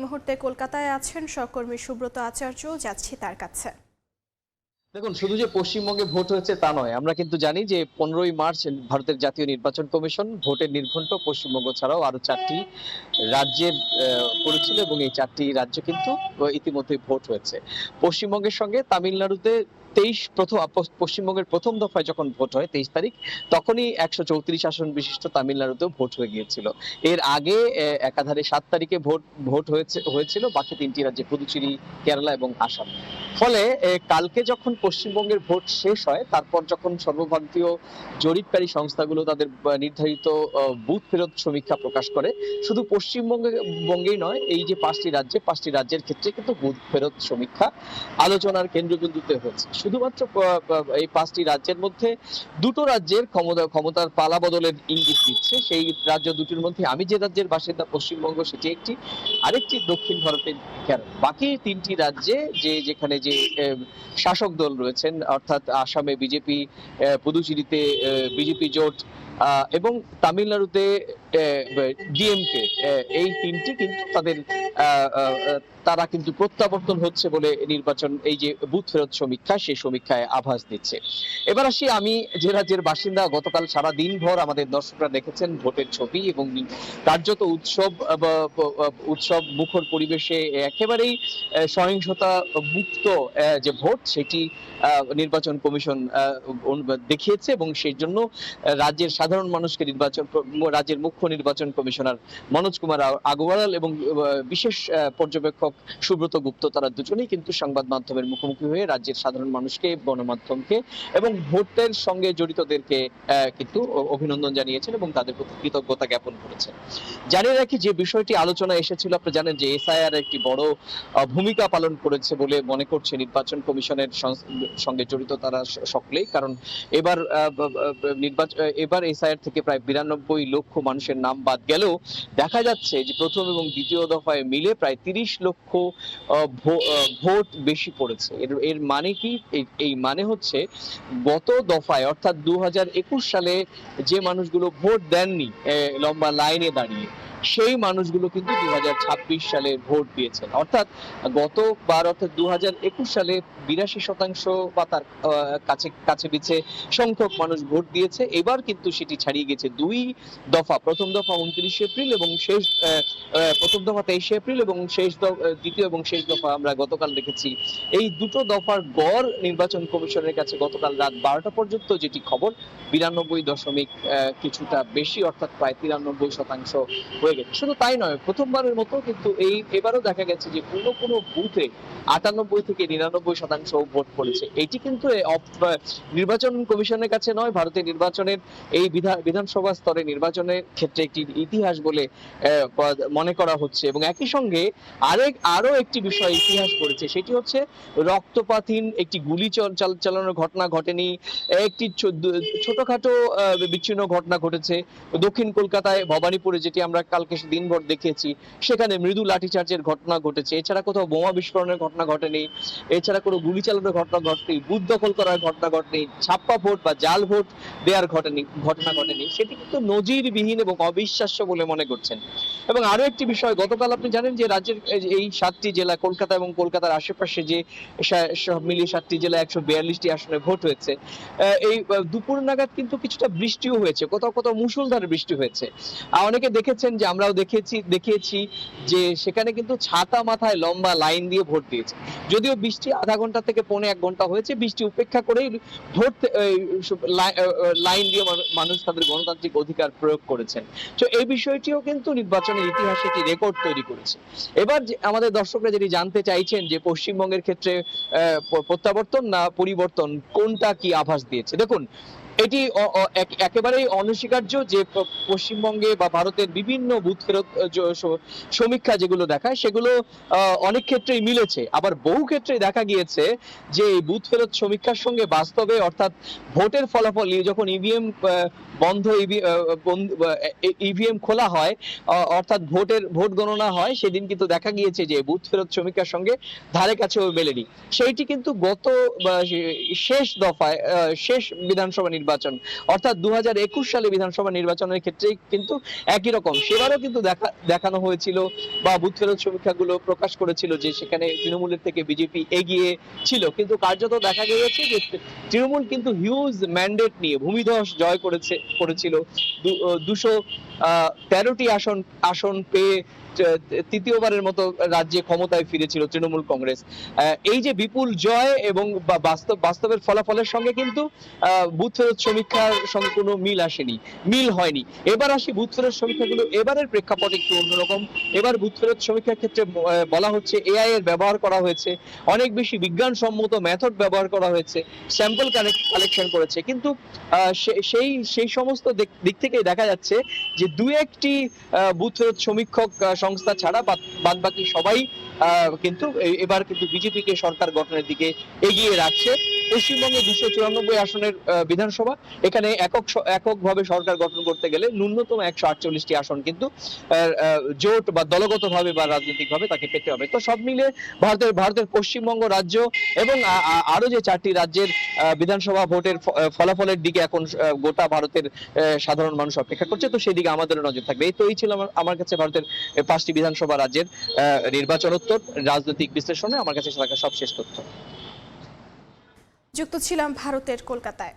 মুহূর্তে কলকাতায় আছেন সহকর্মী সুব্রত আচার্য, যাচ্ছি তার কাছে। দেখুন, শুধু যে পশ্চিমবঙ্গে ভোট হয়েছে তা নয়, আমরা কিন্তু জানি যে 15ই মার্চ ভারতের জাতীয় নির্বাচন কমিশন ভোটের নির্ঘণ্ট পশ্চিমবঙ্গ ছাড়াও আরো 4টি রাজ্যের করেছিল এবং এই 4টি রাজ্য কিন্তু ইতিমধ্যে ভোট হয়েছে। পশ্চিমবঙ্গের সঙ্গে তামিলনাড়ুতে পশ্চিমবঙ্গের প্রথম দফায় যখন ভোট হয় 23 তারিখ, তখনই 134 আসন বিশিষ্ট তামিলনাড়ুতেও ভোট হয়ে গিয়েছিল। এর আগে একাধারে 7 তারিখে ভোট হয়েছিল বাকি 3টি রাজ্যে, পুদুচেরি, কেরালা এবং আসাম। ফলে কালকে যখন পশ্চিমবঙ্গের ভোট শেষ হয়, তারপর যখন সর্বভারতীয় জরিপকারী সংস্থাগুলো তাদের নির্ধারিত বুথ ফেরত সমীক্ষা প্রকাশ করে, শুধু পশ্চিমবঙ্গেই নয়, এই যে 5টি রাজ্যের ক্ষেত্রে কিন্তু বুথ ফেরত সমীক্ষা আলোচনার কেন্দ্রবিন্দুতে হয়েছে। শুধুমাত্র এই 5টি রাজ্যের মধ্যে দুটো রাজ্যের ক্ষমতার পালা বদলের ইঙ্গিত দিচ্ছে। সেই রাজ্য দুটির মধ্যে আমি যে রাজ্যের বাসিন্দা পশ্চিমবঙ্গ সেটি একটি, আরেকটি দক্ষিণ ভারতের কেরল। বাকি 3টি রাজ্যে যেখানে যে শাসক দল রয়েছেন, অর্থাৎ আসামে বিজেপি, পুদুচেরিতে বিজেপি জোট এবং তামিলনাড়ুতে ডিএমকে, এই 3টি কিন্তু তারা কিন্তু প্রত্যাবর্তন হচ্ছে বলে নির্বাচন এই যে বুথ ফেরত সমীক্ষা, সেই সমীক্ষায় আভাস দিচ্ছে। এবার আসি আমি যে রাজ্যের বাসিন্দা, গতকাল সারা দিন ভর আমাদের দর্শকরা দেখেছেন ভোটের ছবি এবং কার্যত উৎসব মুখর পরিবেশে একেবারেই সহিংসতা মুক্ত যে ভোট, সেটি নির্বাচন কমিশন দেখিয়েছে এবং সেই জন্য রাজ্যের সাধারণ মানুষকে রাজ্যের মুখ্য নির্বাচন কমিশনার মনোজ কুমার আগরওয়াল এবং বিশেষ পর্যবেক্ষক সুব্রত গুপ্ত, তারা দুজনেই কিন্তু সংবাদ মাধ্যমের মুখোমুখি হয়ে রাজ্যের সাধারণ মানুষকে, গণমাধ্যমকে এবং ভোটের সঙ্গে জড়িতদেরকে কিন্তু অভিনন্দন জানিয়েছেন এবং তাদের প্রতি কৃতজ্ঞতা জ্ঞাপন করেছেন। জানিয়ে রাখি, যে বিষয়টি আলোচনায় এসেছিল, আপনি জানেন যে এসআইআর একটি বড় ভূমিকা পালন করেছে বলে মনে করছে নির্বাচন কমিশনের সঙ্গে জড়িত তারা সকলেই। কারণ এবার এসআইআর থেকে প্রায় 92 লক্ষ মানুষের নাম বাদ গেলেও দেখা যাচ্ছে যে প্রথম এবং দ্বিতীয় দফায় মিলে প্রায় 30 লক্ষ ভোট বেশি পড়েছে। এর মানে কি? এই মানে হচ্ছে গত দফায়, অর্থাৎ 2021 সালে যে মানুষগুলো ভোট দেননি লম্বা লাইনে দাঁড়িয়ে, সেই মানুষগুলো কিন্তু 2026 সালে ভোট দিয়েছেন। অর্থাৎ গতবার, অর্থাৎ 2021 সালে 82% বা তার কাছে বিছে সংখ্যক মানুষ ভোট দিয়েছে। এবার কিন্তু সেটি ছাড়িয়ে গেছে 2 দফা। প্রথম দফা 29 এপ্রিল এবং প্রথম দফা 23 এপ্রিল এবং দ্বিতীয় এবং শেষ দফা আমরা গতকাল দেখেছি। এই দুটো দফার গড় নির্বাচন কমিশনের কাছে গতকাল রাত 12টা পর্যন্ত যেটি খবর, 92 দশমিক কিছুটা বেশি, অর্থাৎ প্রায় 93% হয়ে গেছে। শুধু তাই নয়, প্রথমবারের মতো কিন্তু এবারও দেখা গেছে যে কোনো বুথে 98 থেকে 99% ভোট পড়েছে। এটি কিন্তু নির্বাচন কমিশনের কাছে নয়, ভারতের নির্বাচনের এই বিধানসভা স্তরে নির্বাচনের ক্ষেত্রে একটি ইতিহাস বলে মনে করা হচ্ছে। এবং একই সঙ্গে আরো একটি বিষয় ইতিহাস করেছে, সেটি হচ্ছে রক্তপাতহীন একটি গুলি চালানোর ঘটনা ঘটেনি। একটি ছোটখাটো বিচ্ছিন্ন ঘটনা ঘটেছে দক্ষিণ কলকাতায় ভবানীপুরে, যেটি আমরা কালকে দিনভর দেখেছি। সেখানে মৃদু লাঠিচার্জের ঘটনা ঘটেছে। এছাড়া কোথাও বোমা বিস্ফোরণের ঘটনা ঘটেনি, এছাড়া কোনো গুলি চালানোর ঘটনা ঘটেনি, বুথ দখল করার ঘটনা ঘটেনি, ছাপ্পা ভোট বা জাল ভোট দেওয়ার ঘটনা ঘটেনি। সেটি কিন্তু নজিরবিহীন এবং অবিশ্বাস্য বলে মনে করছেন। এবং আরো একটি বিষয়, গতকাল আপনি জানেন যে রাজ্যের এই 7টি জেলা, কলকাতা এবং কলকাতার আশেপাশে যে সব মিলিয়ে 7টি জেলা 142টি আসনে ভোট হয়েছে, এই দুপুর নাগাদ কিন্তু কিছুটা বৃষ্টিও হয়েছে, কোথাও কোথাও মুষলধারে বৃষ্টি হয়েছে। অনেকে দেখেছেন যে আমরাও দেখিয়েছি যে সেখানে কিন্তু ছাতা মাথায় লম্বা লাইন দিয়ে ভোট দিয়েছে। যদিও বৃষ্টি আধা ঘন্টা থেকে পৌনে 1 ঘন্টা হয়েছে, বৃষ্টি উপেক্ষা করেই ভোট লাইন দিয়ে মানুষ তাদের গণতান্ত্রিক অধিকার প্রয়োগ করেছেন। তো এই বিষয়টিও কিন্তু নির্বাচনের ইতিহাসে একটি রেকর্ড তৈরি করেছে। এবার আমাদের দর্শকরা যেটি জানতে চাইছেন যে পশ্চিমবঙ্গের ক্ষেত্রে প্রত্যাবর্তন না পরিবর্তন, কোনটা কি আভাস দিয়েছে? দেখুন, এটি একেবারেই অনস্বীকার্য যে পশ্চিমবঙ্গে বা ভারতের বিভিন্ন বুথ ফেরত সমীক্ষা যেগুলো দেখায়, সেগুলো অনেক ক্ষেত্রেই মিলেছে। আবার বহু ক্ষেত্রে দেখা গিয়েছে যে এই বুথ ফেরত সমীক্ষার সঙ্গে বাস্তবে, অর্থাৎ ভোটের ফলাফল যখন ইভিএম বন্ধ, ইভিএম খোলা হয়, অর্থাৎ ভোট গণনা হয়, সেদিন কিন্তু দেখা গিয়েছে যে বুথ ফেরত সমীক্ষার সঙ্গে ধারে কাছেও মেলেনি। সেইটি কিন্তু গত শেষ দফায়, শেষ বিধানসভা নির্বাচন নির্বাচন, অর্থাৎ 2021 সালে বিধানসভা নির্বাচনের ক্ষেত্রে কিন্তু একই রকম। সেবারও কিন্তু দেখানো হয়েছিল বা বুথ ফেরত সমীক্ষাগুলো প্রকাশ করেছিল যে সেখানে তৃণমূলের থেকে বিজেপি এগিয়ে ছিল, কিন্তু কার্যত দেখা গিয়েছে যে তৃণমূল কিন্তু হিউজ ম্যান্ডেট নিয়ে ভূমিধস জয় করেছিল। 213টি আসন পেয়ে তৃতীয়বারের মতো রাজ্যে ক্ষমতায় ফিরেছিল তৃণমূল কংগ্রেস। এই যে বিপুল জয় এবং বাস্তবের ফলাফলের সঙ্গে কিন্তু বুথ ফেরত সমীক্ষার সঙ্গে কোনো মিল হয়নি। এবার আসি বুথ ফেরত সমীক্ষাগুলো, এবারের প্রেক্ষাপট একটু অন্যরকম। এবার বুথ ফেরত সমীক্ষার ক্ষেত্রে বলা হচ্ছে এআই এর ব্যবহার করা হয়েছে, অনেক বেশি বিজ্ঞানসম্মত মেথড ব্যবহার করা হয়েছে, স্যাম্পল কালেকশন করেছে, কিন্তু সেই সমস্ত দিক থেকে দেখা যাচ্ছে যে দু একটি বুথ ফেরত সমীক্ষক সংস্থা ছাড়া বাদবাকি সবাই কিন্তু এবার কিন্তু বিজেপিকে সরকার গঠনের দিকে এগিয়ে রাখছে। পশ্চিমবঙ্গে 294 আসনের বিধানসভা, এখানে এককভাবে সরকার গঠন করতে গেলে ন্যূনতম 148টি আসন কিন্তু জোট বা দলগতভাবে বা রাজনৈতিকভাবে তাকে পেতে হবে। তো সব মিলে ভারতের পশ্চিমবঙ্গ রাজ্য এবং আরো যে 4টি রাজ্যের বিধানসভা ভোটের ফলাফলের দিকে এখন গোটা ভারতের সাধারণ মানুষ অপেক্ষা করছে। তো সেই দিকে আমাদেরও নজর থাকবে। এই ছিল আমার কাছে ভারতের 5টি বিধানসভা রাজ্যের নির্বাচনোত্তর রাজনৈতিক বিশ্লেষণে আমার কাছে থাকা সবশেষ তথ্য। যুক্ত ছিলাম ভারতের কলকাতায়।